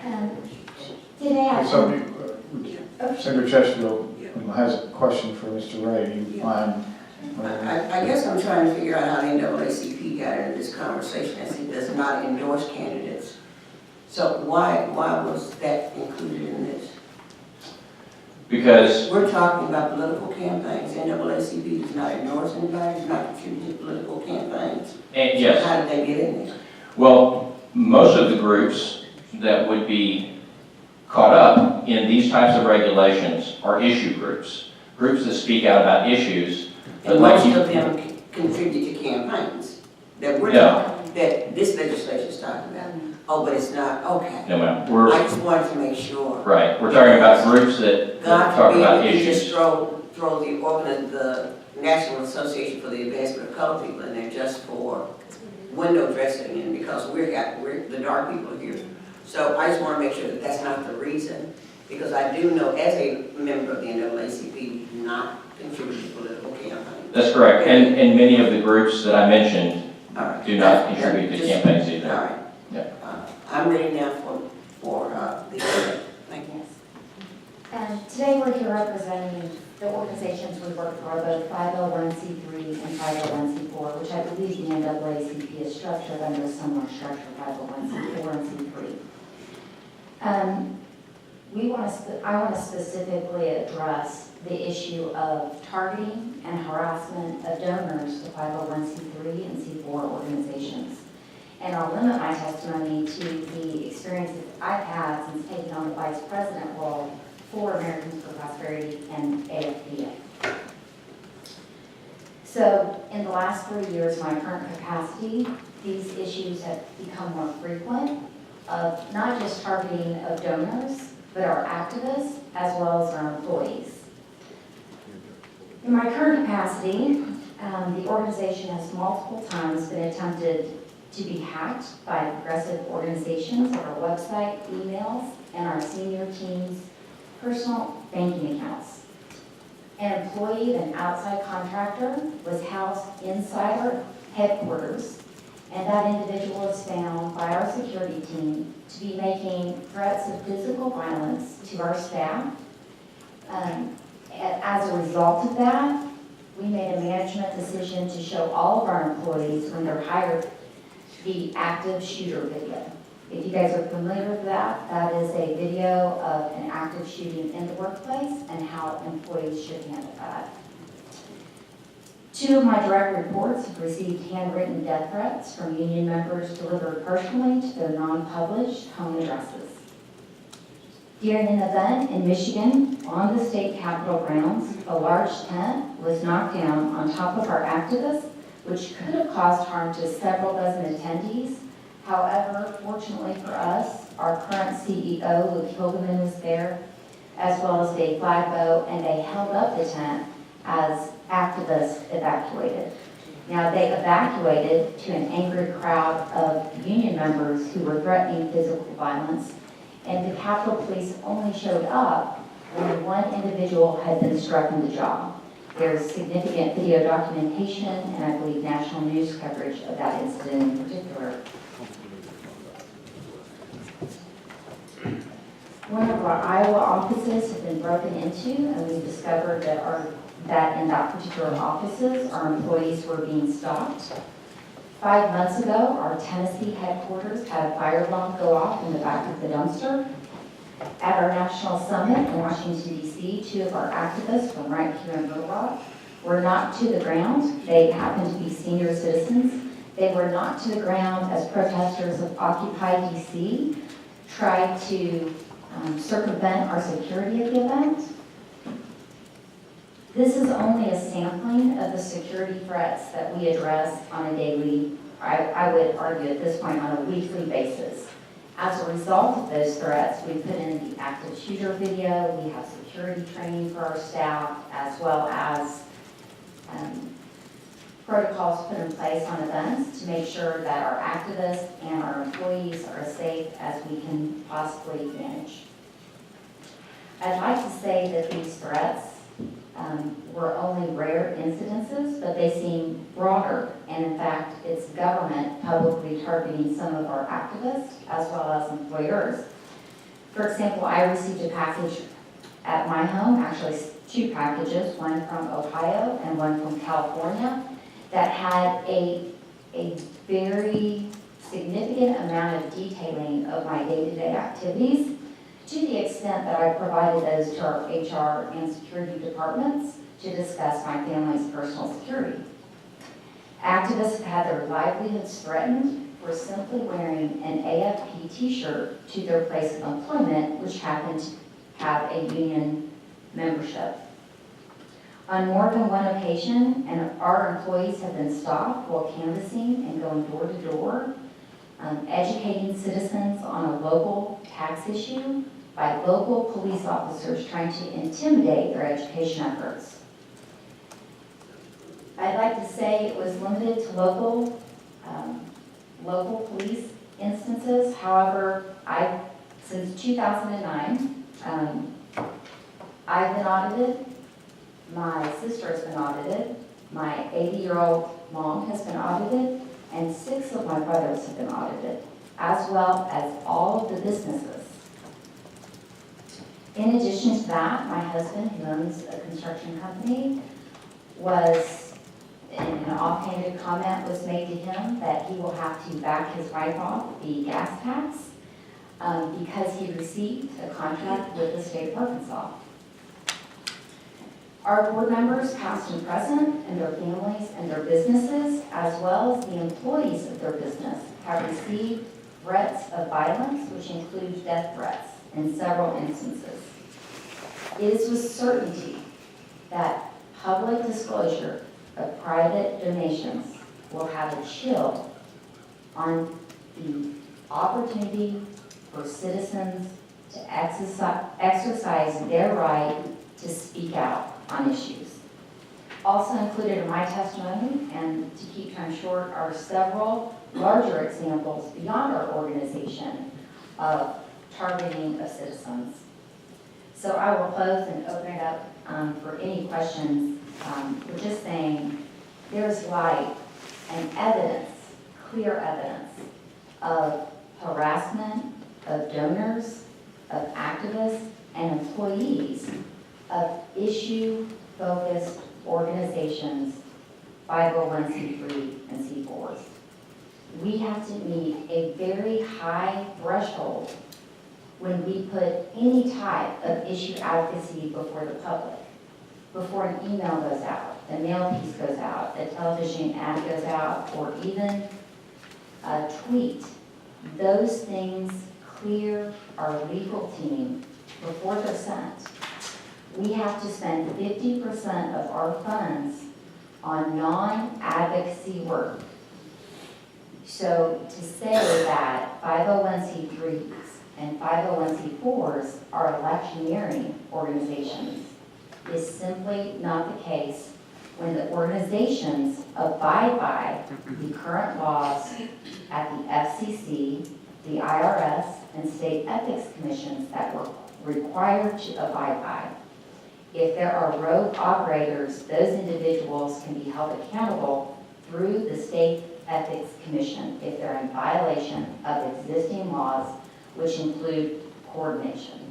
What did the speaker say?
Today I... Senator Chesterfield has a question for Mr. Ray. You mind? I guess I'm trying to figure out how the NAACP got into this conversation as it does not endorse candidates. So why was that included in this? Because we're talking about political campaigns. NAACP does not endorse anybody, does not contribute to political campaigns. and yes, How did they get in there? well, most of the groups that would be caught up in these types of regulations are issue groups that speak out about issues. But And like most of them contribute to campaigns that we're No. talking, that this legislation is talking about. Oh, but it's not, okay. No, ma'am. We're I just wanted to make sure. right. We're talking about groups that God talk about forbid you issues. just throw the National Association for the Advancement of Colored People in there just for window dressing and because we're the dark people here. So I just want to make sure that that's not the reason, because I do know as a member of the NAACP, we do not contribute to political campaigns. That's correct. And many of the groups that I mentioned All right. do not contribute to Just- campaigns either. All right. Yeah. I'm ready now for the thank you. Today we're here representing the organizations we work for, both 501c3 and 501c4, which I believe the NAACP is structured under a similar structure, 501c4 and c3. I want to specifically address the issue of targeting and harassment of donors to 501c3 and c4 organizations. And I'll limit my testimony to the experiences I've had since taking on the vice president role for Americans for Prosperity and AFPA. So in the last 3 years, my current capacity, these issues have become more frequent of not just targeting of donors, but our activists as well as our employees. In my current capacity, the organization has multiple times been attempted to be hacked by progressive organizations on our website, emails, and our senior team's personal banking accounts. An employee of an outside contractor was housed inside our headquarters, and that individual was found by our security team to be making threats of physical violence to our staff. As a result of that, we made a management decision to show all of our employees when they're hired the active shooter video. If you guys are familiar with that, that is a video of an active shooting in the workplace and how employees should handle that. 2 of my direct reports have received handwritten death threats from union members delivered personally to their non-published home addresses. During an event in Michigan on the state capitol grounds, a large tent was knocked down on top of our activists, which could have caused harm to several dozen attendees. However, fortunately for us, our current CEO, Luke Hildeman, was there, as well as Dave Flagbow, and they held up the tent as activists evacuated. Now, they evacuated to an angry crowd of union members who were threatening physical violence, and the Capitol Police only showed up when one individual had been struck in the jaw. There's significant video documentation and I believe national news coverage of that incident in particular. One of our Iowa offices has been broken into, and we discovered that in that particular offices, our employees were being stalked. 5 months ago, our Tennessee headquarters had a firebomb go off in the back of the dumpster. At our national summit in Washington, D.C., 2 of our activists from right here in Little Rock were knocked to the ground. They happened to be senior citizens. They were knocked to the ground as protesters of Occupy D.C. tried to circumvent our security at the event. This is only a sampling of the security threats that we address on a daily, I would argue at this point, on a weekly basis. As a result of those threats, we put in the active shooter video, we have security training for our staff, as well as protocols put in place on events to make sure that our activists and our employees are as safe as we can possibly manage. I'd like to say that these threats were only rare incidences, but they seem broader, and in fact, it's government publicly targeting some of our activists as well as employers. For example, I received a package at my home, actually 2 packages, one from Ohio and one from California, that had a very significant amount of detailing of my day-to-day activities, to the extent that I provided those to our HR and security departments to discuss my family's personal security. Activists have had their livelihoods threatened for simply wearing an AFP t-shirt to their place of employment, which happened to have a union membership. On more than one occasion, and our employees have been stopped while canvassing and going door to door, educating citizens on a local tax issue by local police officers trying to intimidate their education efforts. I'd like to say it was limited to local police instances. However, since 2009, I've been audited. My sister has been audited. My 80-year-old mom has been audited, and 6 of my brothers have been audited, as well as all of the businesses. In addition to that, my husband, who owns a construction company, an offhanded comment was made to him that he will have to back his wife off the gas tax because he received a contract with the state of Arkansas. Our board members, past and present, and their families and their businesses, as well as the employees of their business, have received threats of violence, which include death threats in several instances. It is with certainty that public disclosure of private donations will have a chill on the opportunity for citizens to exercise their right to speak out on issues. Also included in my testimony, and to keep time short, are several larger examples beyond our organization of targeting of citizens. So I will close and open it up for any questions. We're just saying there's light and evidence, clear evidence of harassment of donors, of activists, and employees of issue-focused organizations, 501c3 and C4s. We have to meet a very high threshold when we put any type of issue advocacy before the public. Before an email goes out, a mail piece goes out, a television ad goes out, or even a tweet. Those things clear our legal team before they're sent. We have to spend 50% of our funds on non-advocacy work. So to say that 501c3s and 501c4s are electioneering organizations is simply not the case when the organizations abide by the current laws at the FCC, the IRS, and state ethics commissions that we're required to abide by. If there are rogue operators, those individuals can be held accountable through the state ethics commission if they're in violation of existing laws, which include coordination.